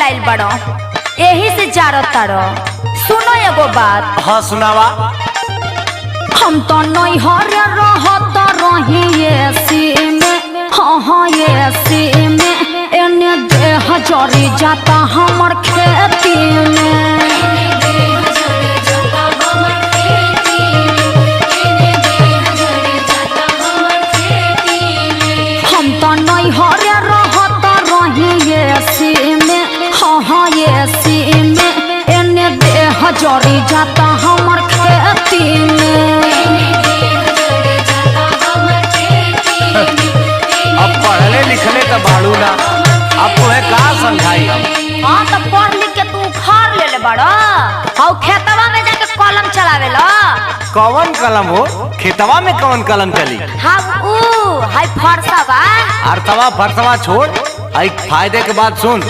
लाइल बड़ो यही से जारो तारो। सुनो एगो बात। हाँ सुनावा। हम तो नहीं हरे रहत रही एसी में, हाँ एसी में, एने देह जरी जाता हमर खेती में। हम तो नहीं हरे रहत रही एसी में, हाँ एसी में, एने देह जरी जाता हमर खेती में। अब पढ़ले लिखले तो बाड़ू ना, अब तुम्हें कहा समझाई हम। हाँ तो पढ़ लिख के तू उखाड़ ले बड़ो और खेतवा में जाके कलम चलावे लो। कौन कलम हो? खेतवा में कौन कलम चली? हाँ हाय फरसा बा। अर्थवा फरसवा छोड़, आई फायदे के बाद सुन।